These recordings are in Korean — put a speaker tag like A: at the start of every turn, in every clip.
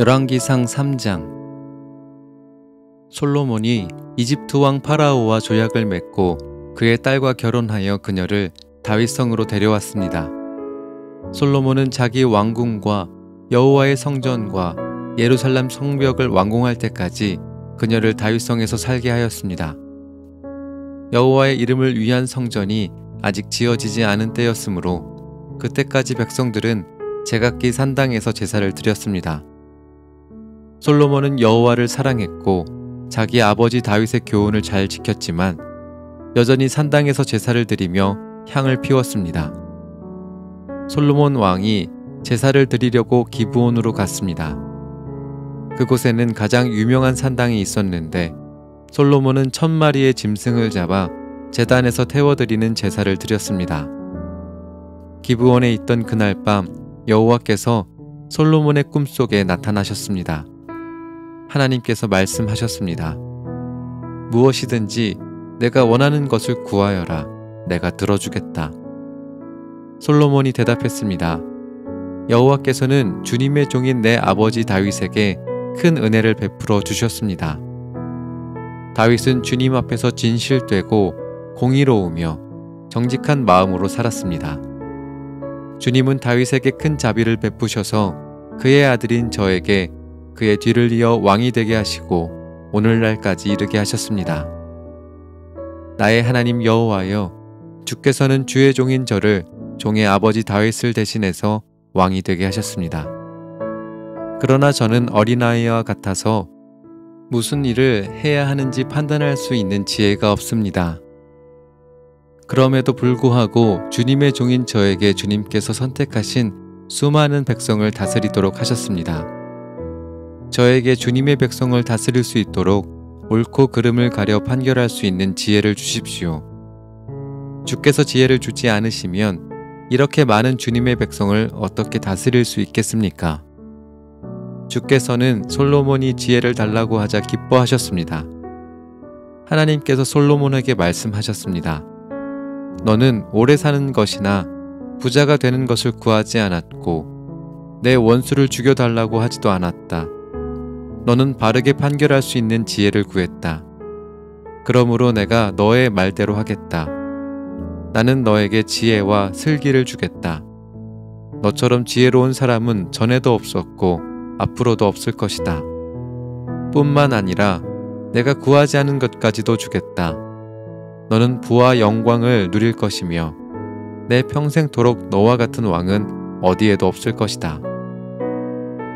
A: 열왕기상 3장. 솔로몬이 이집트 왕 파라오와 조약을 맺고 그의 딸과 결혼하여 그녀를 다윗성으로 데려왔습니다. 솔로몬은 자기 왕궁과 여호와의 성전과 예루살렘 성벽을 완공할 때까지 그녀를 다윗성에서 살게 하였습니다. 여호와의 이름을 위한 성전이 아직 지어지지 않은 때였으므로 그때까지 백성들은 제각기 산당에서 제사를 드렸습니다. 솔로몬은 여호와를 사랑했고 자기 아버지 다윗의 교훈을 잘 지켰지만 여전히 산당에서 제사를 드리며 향을 피웠습니다. 솔로몬 왕이 제사를 드리려고 기브온으로 갔습니다. 그곳에는 가장 유명한 산당이 있었는데 솔로몬은 1000마리의 짐승을 잡아 제단에서 태워드리는 제사를 드렸습니다. 기브온에 있던 그날 밤 여호와께서 솔로몬의 꿈속에 나타나셨습니다. 하나님께서 말씀하셨습니다. 무엇이든지 내가 원하는 것을 구하여라. 내가 들어주겠다. 솔로몬이 대답했습니다. 여호와께서는 주님의 종인 내 아버지 다윗에게 큰 은혜를 베풀어 주셨습니다. 다윗은 주님 앞에서 진실되고 공의로우며 정직한 마음으로 살았습니다. 주님은 다윗에게 큰 자비를 베푸셔서 그의 아들인 저에게 그의 뒤를 이어 왕이 되게 하시고 오늘날까지 이르게 하셨습니다. 나의 하나님 여호와여, 주께서는 주의 종인 저를 종의 아버지 다윗을 대신해서 왕이 되게 하셨습니다. 그러나 저는 어린아이와 같아서 무슨 일을 해야 하는지 판단할 수 있는 지혜가 없습니다. 그럼에도 불구하고 주님의 종인 저에게 주님께서 선택하신 수많은 백성을 다스리도록 하셨습니다. 저에게 주님의 백성을 다스릴 수 있도록 옳고 그름을 가려 판결할 수 있는 지혜를 주십시오. 주께서 지혜를 주지 않으시면 이렇게 많은 주님의 백성을 어떻게 다스릴 수 있겠습니까? 주께서는 솔로몬이 지혜를 달라고 하자 기뻐하셨습니다. 하나님께서 솔로몬에게 말씀하셨습니다. 너는 오래 사는 것이나 부자가 되는 것을 구하지 않았고 내 원수를 죽여달라고 하지도 않았다. 너는 바르게 판결할 수 있는 지혜를 구했다. 그러므로 내가 너의 말대로 하겠다. 나는 너에게 지혜와 슬기를 주겠다. 너처럼 지혜로운 사람은 전에도 없었고 앞으로도 없을 것이다. 뿐만 아니라 내가 구하지 않은 것까지도 주겠다. 너는 부와 영광을 누릴 것이며 내 평생토록 너와 같은 왕은 어디에도 없을 것이다.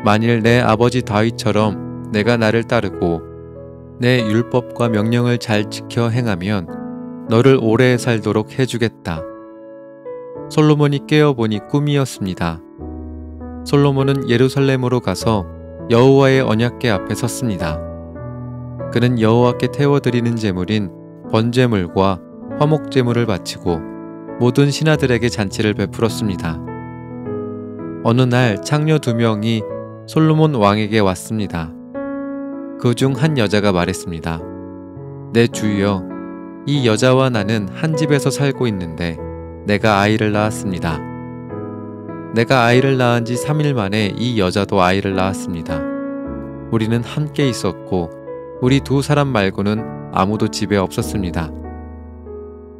A: 만일 내 아버지 다윗처럼 내가 나를 따르고 내 율법과 명령을 잘 지켜 행하면 너를 오래 살도록 해주겠다. 솔로몬이 깨어보니 꿈이었습니다. 솔로몬은 예루살렘으로 가서 여호와의 언약궤 앞에 섰습니다. 그는 여호와께 태워드리는 제물인 번제물과 화목제물을 바치고 모든 신하들에게 잔치를 베풀었습니다. 어느 날 창녀 2명이 솔로몬 왕에게 왔습니다. 그 중 한 여자가 말했습니다. 내 주여, 이 여자와 나는 한 집에서 살고 있는데 내가 아이를 낳았습니다. 내가 아이를 낳은 지 3일 만에 이 여자도 아이를 낳았습니다. 우리는 함께 있었고 우리 2사람 말고는 아무도 집에 없었습니다.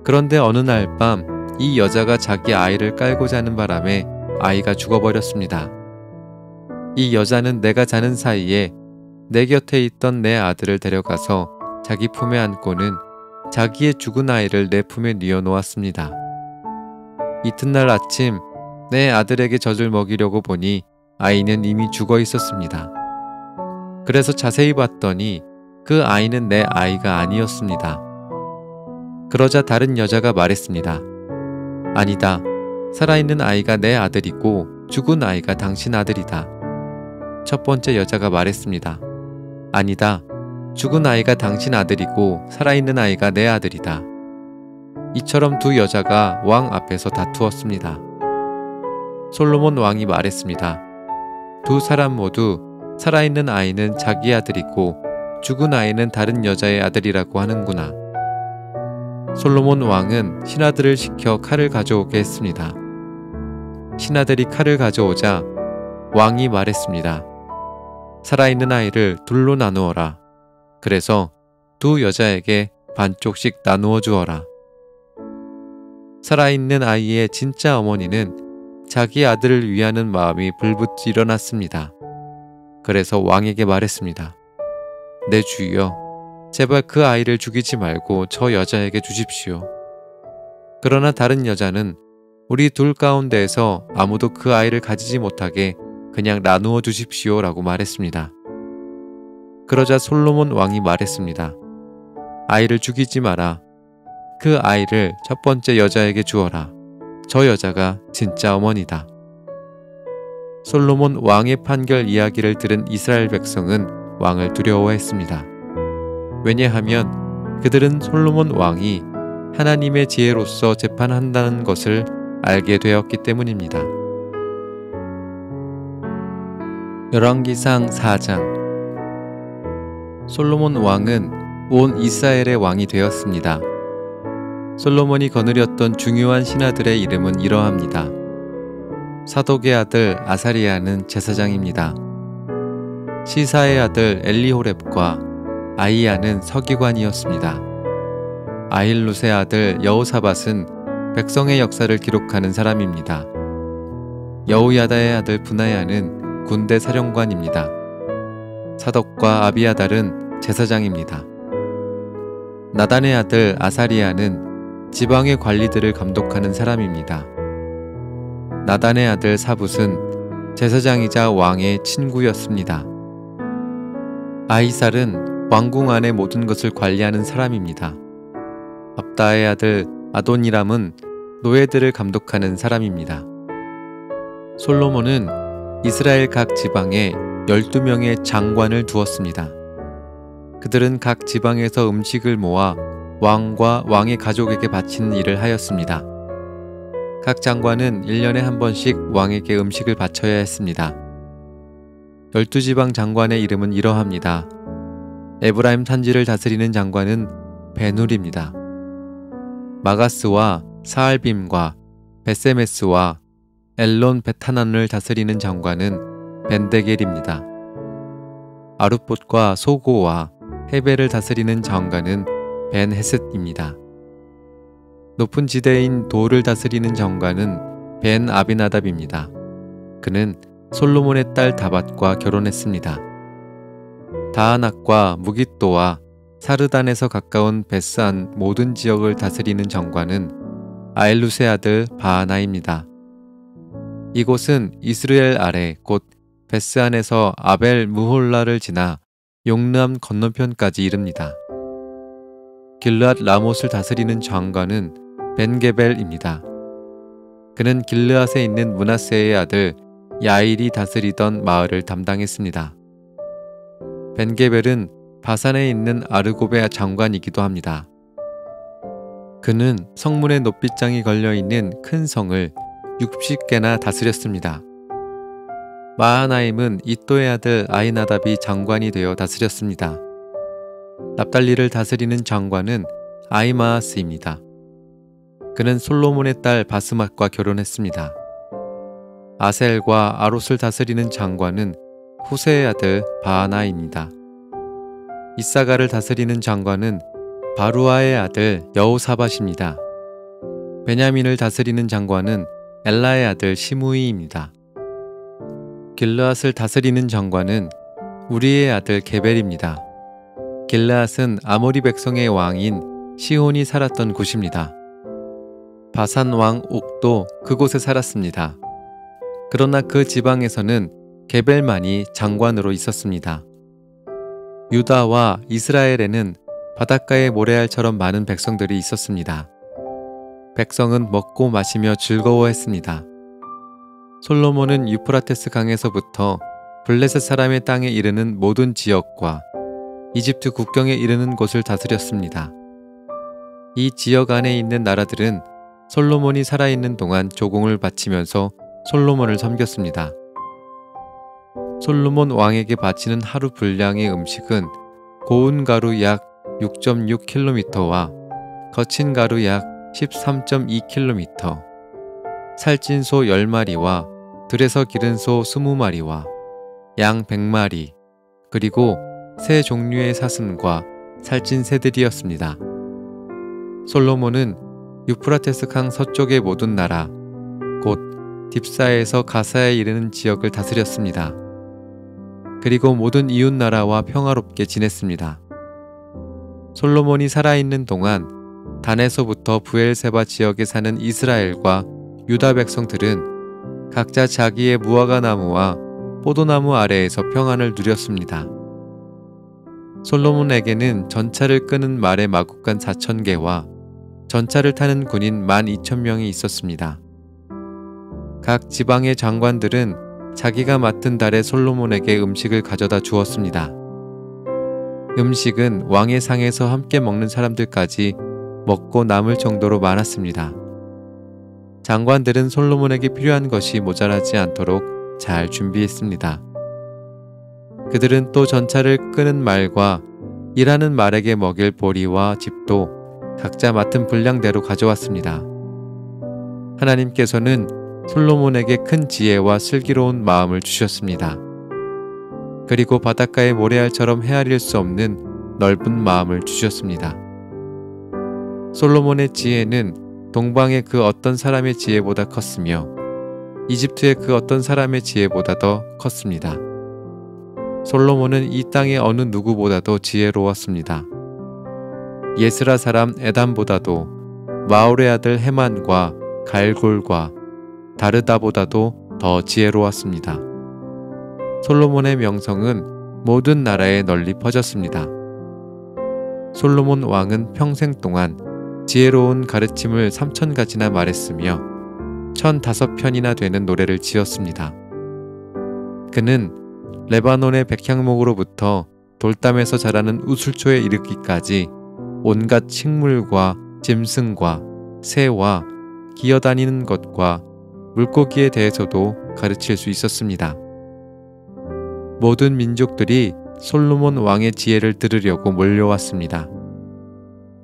A: 그런데 어느 날 밤 이 여자가 자기 아이를 깔고 자는 바람에 아이가 죽어버렸습니다. 이 여자는 내가 자는 사이에 내 곁에 있던 내 아들을 데려가서 자기 품에 안고는 자기의 죽은 아이를 내 품에 뉘어 놓았습니다. 이튿날 아침 내 아들에게 젖을 먹이려고 보니 아이는 이미 죽어 있었습니다. 그래서 자세히 봤더니 그 아이는 내 아이가 아니었습니다. 그러자 다른 여자가 말했습니다. 아니다. 살아있는 아이가 내 아들이고 죽은 아이가 당신 아들이다. 첫 번째 여자가 말했습니다. 아니다. 죽은 아이가 당신 아들이고 살아있는 아이가 내 아들이다. 이처럼 2 여자가 왕 앞에서 다투었습니다. 솔로몬 왕이 말했습니다. 2 사람 모두 살아있는 아이는 자기 아들이고 죽은 아이는 다른 여자의 아들이라고 하는구나. 솔로몬 왕은 신하들을 시켜 칼을 가져오게 했습니다. 신하들이 칼을 가져오자 왕이 말했습니다. 살아있는 아이를 둘로 나누어라. 그래서 두 여자에게 반쪽씩 나누어 주어라. 살아있는 아이의 진짜 어머니는 자기 아들을 위하는 마음이 불붙 일어났습니다. 그래서 왕에게 말했습니다. 내 주여, 제발 그 아이를 죽이지 말고 저 여자에게 주십시오. 그러나 다른 여자는 우리 둘 가운데에서 아무도 그 아이를 가지지 못하게 그냥 나누어 주십시오 라고 말했습니다. 그러자 솔로몬 왕이 말했습니다. 아이를 죽이지 마라. 그 아이를 첫 번째 여자에게 주어라. 저 여자가 진짜 어머니다. 솔로몬 왕의 판결 이야기를 들은 이스라엘 백성은 왕을 두려워했습니다. 왜냐하면 그들은 솔로몬 왕이 하나님의 지혜로서 재판한다는 것을 알게 되었기 때문입니다. 열왕기상 4장. 솔로몬 왕은 온 이스라엘의 왕이 되었습니다. 솔로몬이 거느렸던 중요한 신하들의 이름은 이러합니다. 사독의 아들 아사리야는 제사장입니다. 시사의 아들 엘리호렙과 아이야는 서기관이었습니다. 아힐룻의 아들 여호사밧은 백성의 역사를 기록하는 사람입니다. 여호야다의 아들 브나야는 군대 사령관입니다. 사독과 아비아달은 제사장입니다. 나단의 아들 아사리야는 지방의 관리들을 감독하는 사람입니다. 나단의 아들 사붓은 제사장이자 왕의 친구였습니다. 아이살은 왕궁 안의 모든 것을 관리하는 사람입니다. 압다의 아들 아도니람은 노예들을 감독하는 사람입니다. 솔로몬은 이스라엘 각 지방에 12명의 장관을 두었습니다. 그들은 각 지방에서 음식을 모아 왕과 왕의 가족에게 바치는 일을 하였습니다. 각 장관은 1년에 한 번씩 왕에게 음식을 바쳐야 했습니다. 12지방 장관의 이름은 이러합니다. 에브라임 산지를 다스리는 장관은 베눌입니다. 마가스와 사알빔과 베세메스와 엘론 베타난을 다스리는 장관은 벤데겔입니다. 아룻봇과 소고와 헤벨을 다스리는 장관은 벤헤셋입니다. 높은 지대인 돌을 다스리는 장관은 벤 아비나답입니다. 그는 솔로몬의 딸 다밧과 결혼했습니다. 다아낙과 무깃도와 사르단에서 가까운 베스안 모든 지역을 다스리는 장관은 아일룻의 아들 바하나입니다. 이곳은 이스라엘 아래 곧 베스안에서 아벨 무홀라를 지나 용르암 건너편까지 이릅니다. 길르앗 라못을 다스리는 장관은 벤게벨입니다. 그는 길르앗에 있는 므낫세의 아들 야일이 다스리던 마을을 담당했습니다. 벤게벨은 바산에 있는 아르고베 장관이기도 합니다. 그는 성문에 높빗장이 걸려있는 큰 성을 60개나 다스렸습니다. 마하나임은 이또의 아들 아히나답이 장관이 되어 다스렸습니다. 납달리를 다스리는 장관은 아히마아스입니다. 그는 솔로몬의 딸 바스맛과 결혼했습니다. 아셀과 아롯을 다스리는 장관은 후세의 아들 바하나입니다. 이사가를 다스리는 장관은 바루아의 아들 여호사밧입니다. 베냐민을 다스리는 장관은 엘라의 아들 시므이입니다. 길르앗을 다스리는 장관은 우리의 아들 게벨입니다. 길르앗은 아모리 백성의 왕인 시혼이 살았던 곳입니다. 바산 왕 옥도 그곳에 살았습니다. 그러나 그 지방에서는 게벨만이 장관으로 있었습니다. 유다와 이스라엘에는 바닷가의 모래알처럼 많은 백성들이 있었습니다. 백성은 먹고 마시며 즐거워했습니다. 솔로몬은 유프라테스 강에서부터 블레셋 사람의 땅에 이르는 모든 지역과 이집트 국경에 이르는 곳을 다스렸습니다. 이 지역 안에 있는 나라들은 솔로몬이 살아있는 동안 조공을 바치면서 솔로몬을 섬겼습니다. 솔로몬 왕에게 바치는 하루 분량의 음식은 고운 가루 약 6.6kg와 거친 가루 약 13.2kg, 살찐 소 10마리와 들에서 기른 소 20마리와 양 100마리, 그리고 새 종류의 사슴과 살찐 새들이었습니다. 솔로몬은 유프라테스 강 서쪽의 모든 나라, 곧 딥사에서 가사에 이르는 지역을 다스렸습니다. 그리고 모든 이웃 나라와 평화롭게 지냈습니다. 솔로몬이 살아있는 동안 단에서부터 부엘세바 지역에 사는 이스라엘과 유다 백성들은 각자 자기의 무화과 나무와 포도나무 아래에서 평안을 누렸습니다. 솔로몬에게는 전차를 끄는 말의 마국간 4,000개와 전차를 타는 군인 12,000명이 있었습니다. 각 지방의 장관들은 자기가 맡은 달에 솔로몬에게 음식을 가져다 주었습니다. 음식은 왕의 상에서 함께 먹는 사람들까지 먹고 남을 정도로 많았습니다. 장관들은 솔로몬에게 필요한 것이 모자라지 않도록 잘 준비했습니다. 그들은 또 전차를 끄는 말과 일하는 말에게 먹일 보리와 짚도 각자 맡은 분량대로 가져왔습니다. 하나님께서는 솔로몬에게 큰 지혜와 슬기로운 마음을 주셨습니다. 그리고 바닷가의 모래알처럼 헤아릴 수 없는 넓은 마음을 주셨습니다. 솔로몬의 지혜는 동방의 그 어떤 사람의 지혜보다 컸으며 이집트의 그 어떤 사람의 지혜보다 더 컸습니다. 솔로몬은 이 땅의 어느 누구보다도 지혜로웠습니다. 예스라 사람 에담보다도 마올의 아들 헤만과 갈골과 다르다보다도 더 지혜로웠습니다. 솔로몬의 명성은 모든 나라에 널리 퍼졌습니다. 솔로몬 왕은 평생 동안 지혜로운 가르침을 3,000가지나 말했으며 1,005편이나 되는 노래를 지었습니다. 그는 레바논의 백향목으로부터 돌담에서 자라는 우술초에 이르기까지 온갖 식물과 짐승과 새와 기어다니는 것과 물고기에 대해서도 가르칠 수 있었습니다. 모든 민족들이 솔로몬 왕의 지혜를 들으려고 몰려왔습니다.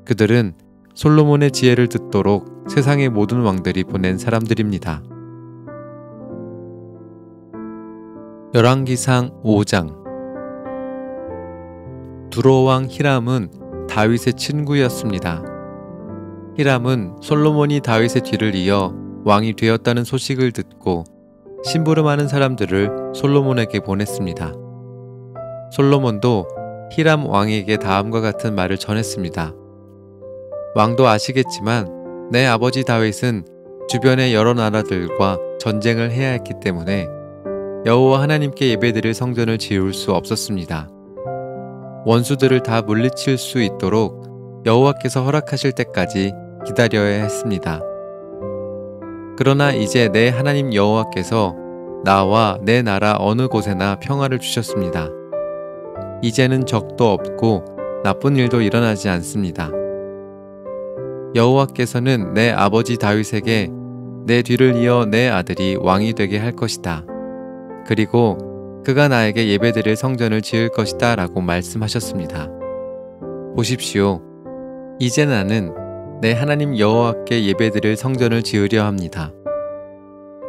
A: 그들은 솔로몬의 지혜를 듣도록 세상의 모든 왕들이 보낸 사람들입니다. 열왕기상 5장. 두로왕 히람은 다윗의 친구였습니다. 히람은 솔로몬이 다윗의 뒤를 이어 왕이 되었다는 소식을 듣고 심부름하는 사람들을 솔로몬에게 보냈습니다. 솔로몬도 히람 왕에게 다음과 같은 말을 전했습니다. 왕도 아시겠지만 내 아버지 다윗은 주변의 여러 나라들과 전쟁을 해야 했기 때문에 여호와 하나님께 예배드릴 성전을 지을 수 없었습니다. 원수들을 다 물리칠 수 있도록 여호와께서 허락하실 때까지 기다려야 했습니다. 그러나 이제 내 하나님 여호와께서 나와 내 나라 어느 곳에나 평화를 주셨습니다. 이제는 적도 없고 나쁜 일도 일어나지 않습니다. 여호와께서는 내 아버지 다윗에게 내 뒤를 이어 내 아들이 왕이 되게 할 것이다. 그리고 그가 나에게 예배드릴 성전을 지을 것이다 라고 말씀하셨습니다. 보십시오. 이제 나는 내 하나님 여호와께 예배드릴 성전을 지으려 합니다.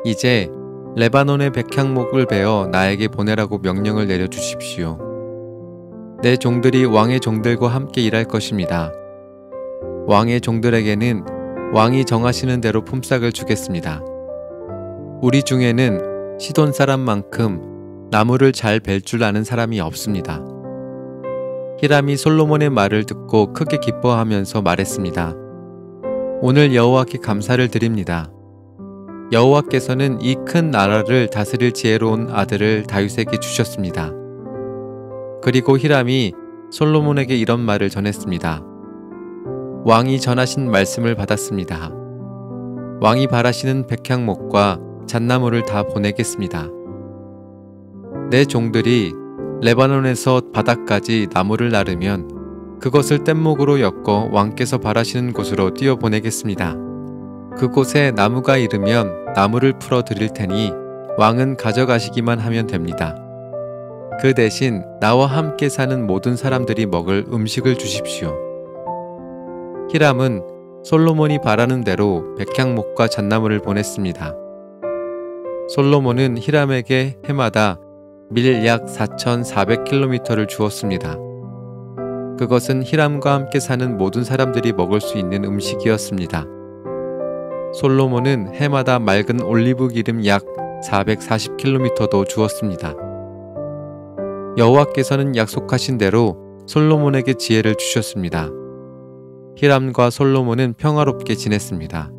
A: 이제 레바논의 백향목을 베어 나에게 보내라고 명령을 내려주십시오. 내 종들이 왕의 종들과 함께 일할 것입니다. 왕의 종들에게는 왕이 정하시는 대로 품삯을 주겠습니다. 우리 중에는 시돈 사람만큼 나무를 잘 벨 줄 아는 사람이 없습니다. 히람이 솔로몬의 말을 듣고 크게 기뻐하면서 말했습니다. 오늘 여호와께 감사를 드립니다. 여호와께서는 이 큰 나라를 다스릴 지혜로운 아들을 다윗에게 주셨습니다. 그리고 히람이 솔로몬에게 이런 말을 전했습니다. 왕이 전하신 말씀을 받았습니다. 왕이 바라시는 백향목과 잣나무를 다 보내겠습니다. 내 종들이 레바논에서 바다까지 나무를 나르면 그것을 뗏목으로 엮어 왕께서 바라시는 곳으로 띄워 보내겠습니다. 그곳에 나무가 이르면 나무를 풀어 드릴 테니 왕은 가져가시기만 하면 됩니다. 그 대신 나와 함께 사는 모든 사람들이 먹을 음식을 주십시오. 히람은 솔로몬이 바라는 대로 백향목과 잣나무를 보냈습니다. 솔로몬은 히람에게 해마다 밀 약 4,400km를 주었습니다. 그것은 히람과 함께 사는 모든 사람들이 먹을 수 있는 음식이었습니다. 솔로몬은 해마다 맑은 올리브 기름 약 440km도 주었습니다. 여호와께서는 약속하신 대로 솔로몬에게 지혜를 주셨습니다. 히람과 솔로몬은 평화롭게 지냈습니다.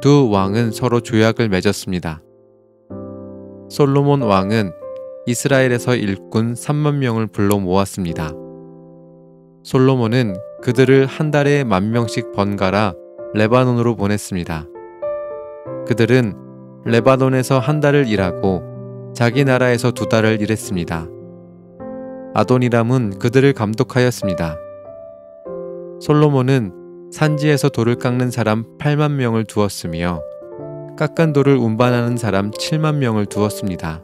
A: 두 왕은 서로 조약을 맺었습니다. 솔로몬 왕은 이스라엘에서 일꾼 3만 명을 불러 모았습니다. 솔로몬은 그들을 한 달에 10,000명씩 번갈아 레바논으로 보냈습니다. 그들은 레바논에서 한 달을 일하고 자기 나라에서 2달을 일했습니다. 아도니람은 그들을 감독하였습니다. 솔로몬은 산지에서 돌을 깎는 사람 8만 명을 두었으며 깎은 돌을 운반하는 사람 7만 명을 두었습니다.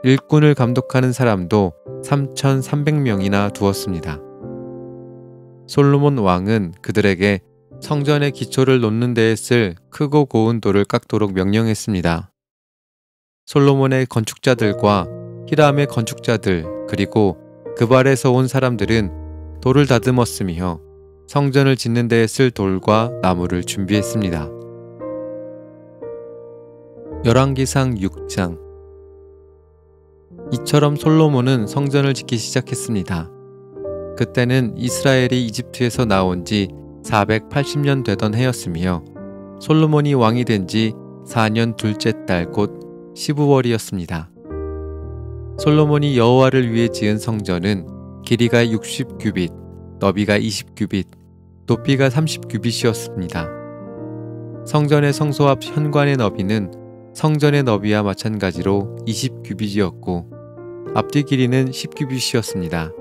A: 일꾼을 감독하는 사람도 3,300명이나 두었습니다. 솔로몬 왕은 그들에게 성전의 기초를 놓는 데에 쓸 크고 고운 돌을 깎도록 명령했습니다. 솔로몬의 건축자들과 히람의 건축자들 그리고 그발에서 온 사람들은 돌을 다듬었으며 성전을 짓는 데에 쓸 돌과 나무를 준비했습니다. 열왕기상 6장. 이처럼 솔로몬은 성전을 짓기 시작했습니다. 그때는 이스라엘이 이집트에서 나온 지 480년 되던 해였으며 솔로몬이 왕이 된 지 4년 둘째 달 곧 15월이었습니다. 솔로몬이 여호와를 위해 지은 성전은 길이가 60규빗, 너비가 20규빗, 높이가 30규빗이었습니다. 성전의 성소 앞 현관의 너비는 성전의 너비와 마찬가지로 20규빗이었고 앞뒤 길이는 10규빗이었습니다.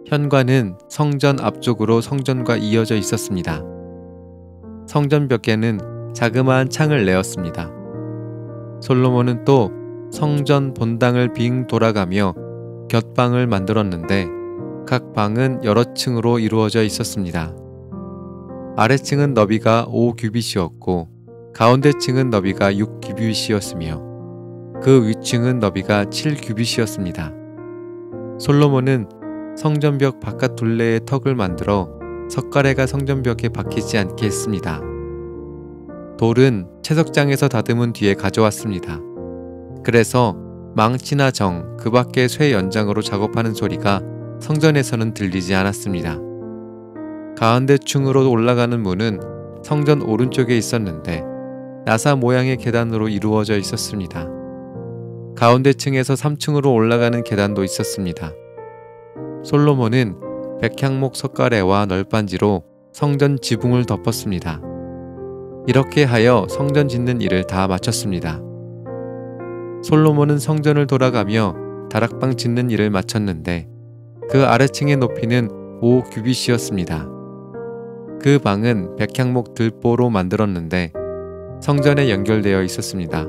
A: 현관은 성전 앞쪽으로 성전과 이어져 있었습니다. 성전 벽에는 자그마한 창을 내었습니다. 솔로몬은 또 성전 본당을 빙 돌아가며 곁방을 만들었는데 각 방은 여러 층으로 이루어져 있었습니다. 아래층은 너비가 5규빗이었고 가운데 층은 너비가 6규빗이었으며 그 위층은 너비가 7규빗이었습니다. 솔로몬은 성전벽 바깥 둘레에 턱을 만들어 석가래가 성전벽에 박히지 않게 했습니다. 돌은 채석장에서 다듬은 뒤에 가져왔습니다. 그래서 망치나 정, 그 밖의 쇠 연장으로 작업하는 소리가 성전에서는 들리지 않았습니다. 가운데 층으로 올라가는 문은 성전 오른쪽에 있었는데 나사 모양의 계단으로 이루어져 있었습니다. 가운데 층에서 3층으로 올라가는 계단도 있었습니다. 솔로몬은 백향목 석가래와 널빤지로 성전 지붕을 덮었습니다. 이렇게 하여 성전 짓는 일을 다 마쳤습니다. 솔로몬은 성전을 돌아가며 다락방 짓는 일을 마쳤는데 그 아래층의 높이는 5규빗이었습니다. 그 방은 백향목 들보로 만들었는데 성전에 연결되어 있었습니다.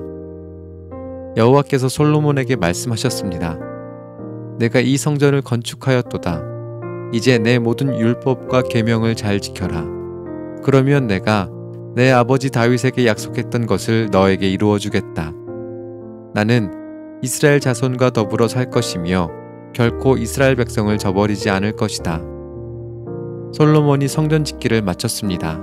A: 여호와께서 솔로몬에게 말씀하셨습니다. 내가 이 성전을 건축하였도다. 이제 내 모든 율법과 계명을 잘 지켜라. 그러면 내가 내 아버지 다윗에게 약속했던 것을 너에게 이루어 주겠다. 나는 이스라엘 자손과 더불어 살 것이며 결코 이스라엘 백성을 저버리지 않을 것이다. 솔로몬이 성전 짓기를 마쳤습니다.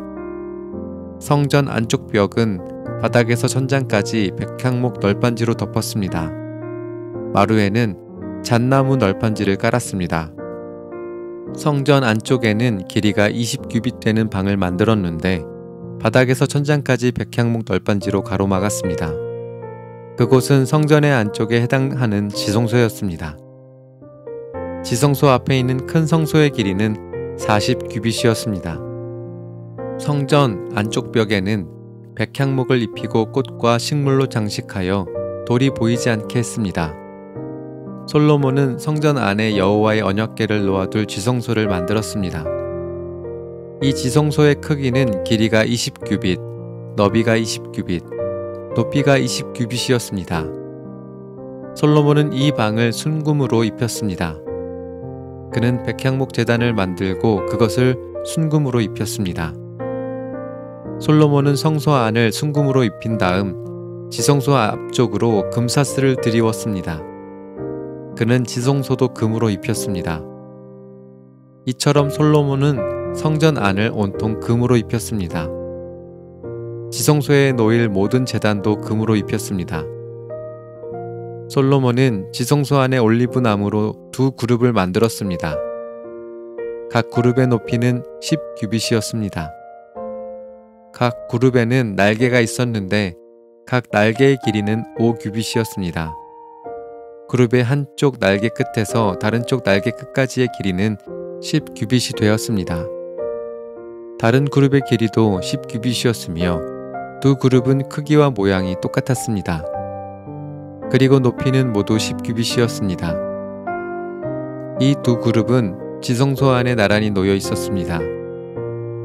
A: 성전 안쪽 벽은 바닥에서 천장까지 백향목 널빤지로 덮었습니다. 마루에는 잣나무 널빤지를 깔았습니다. 성전 안쪽에는 길이가 20규빗 되는 방을 만들었는데 바닥에서 천장까지 백향목 널빤지로 가로막았습니다. 그곳은 성전의 안쪽에 해당하는 지성소였습니다. 지성소 앞에 있는 큰 성소의 길이는 40규빗이었습니다. 성전 안쪽 벽에는 백향목을 입히고 꽃과 식물로 장식하여 돌이 보이지 않게 했습니다. 솔로몬은 성전 안에 여호와의 언약궤를 놓아둘 지성소를 만들었습니다. 이 지성소의 크기는 길이가 20규빗, 너비가 20규빗, 높이가 20규빗이었습니다. 솔로몬은 이 방을 순금으로 입혔습니다. 그는 백향목 제단을 만들고 그것을 순금으로 입혔습니다. 솔로몬은 성소 안을 순금으로 입힌 다음 지성소 앞쪽으로 금사슬을 드리웠습니다. 그는 지성소도 금으로 입혔습니다. 이처럼 솔로몬은 성전 안을 온통 금으로 입혔습니다. 지성소에 놓일 모든 제단도 금으로 입혔습니다. 솔로몬은 지성소 안에 올리브 나무로 두 그룹을 만들었습니다. 각 그룹의 높이는 10규빗이었습니다. 각 그룹에는 날개가 있었는데 각 날개의 길이는 5규빗이었습니다. 그룹의 한쪽 날개 끝에서 다른 쪽 날개 끝까지의 길이는 10규빗이 되었습니다. 다른 그룹의 길이도 10규빗이었으며 두 그룹은 크기와 모양이 똑같았습니다. 그리고 높이는 모두 10규빗이었습니다. 이 두 그룹은 지성소 안에 나란히 놓여 있었습니다.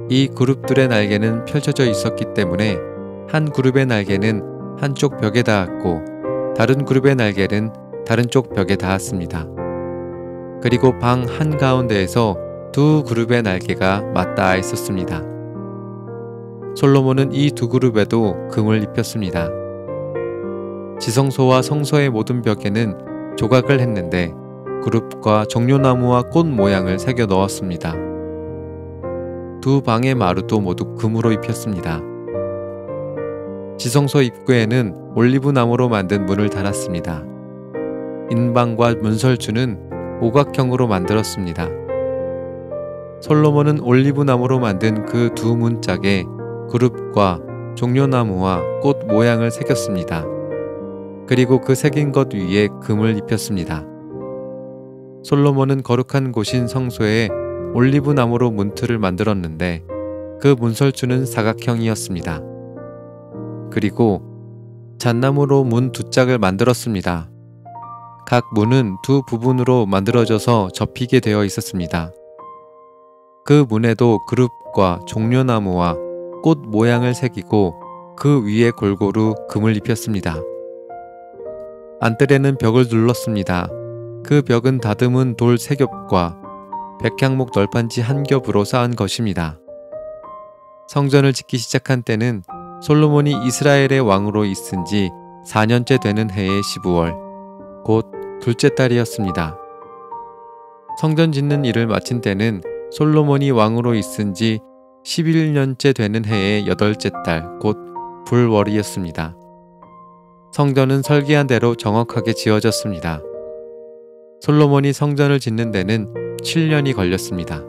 A: 이 그룹들의 날개는 펼쳐져 있었기 때문에 한 그룹의 날개는 한쪽 벽에 닿았고 다른 그룹의 날개는 다른 쪽 벽에 닿았습니다. 그리고 방 한가운데에서 두 그룹의 날개가 맞닿아 있었습니다. 솔로몬은 이 두 그룹에도 금을 입혔습니다. 지성소와 성소의 모든 벽에는 조각을 했는데 그룹과 종려나무와 꽃 모양을 새겨 넣었습니다. 두 방의 마루도 모두 금으로 입혔습니다. 지성소 입구에는 올리브 나무로 만든 문을 달았습니다. 인방과 문설주는 오각형으로 만들었습니다. 솔로몬은 올리브 나무로 만든 그 두 문짝에 그룹과 종려나무와 꽃 모양을 새겼습니다. 그리고 그 새긴 것 위에 금을 입혔습니다. 솔로몬은 거룩한 곳인 성소에 올리브 나무로 문틀을 만들었는데 그 문설주는 사각형이었습니다. 그리고 잣나무로 문 두 짝을 만들었습니다. 각 문은 두 부분으로 만들어져서 접히게 되어 있었습니다. 그 문에도 그룹과 종려나무와 꽃 모양을 새기고 그 위에 골고루 금을 입혔습니다. 안뜰에는 벽을 둘렀습니다. 그 벽은 다듬은 돌 3겹과 백향목 널판지 1겹으로 쌓은 것입니다. 성전을 짓기 시작한 때는 솔로몬이 이스라엘의 왕으로 있은 지 4년째 되는 해의 12월, 곧 둘째 달이었습니다. 성전 짓는 일을 마친 때는 솔로몬이 왕으로 있은 지 11년째 되는 해의 8째 달, 곧 불월이었습니다. 성전은 설계한 대로 정확하게 지어졌습니다. 솔로몬이 성전을 짓는 데는 7년이 걸렸습니다.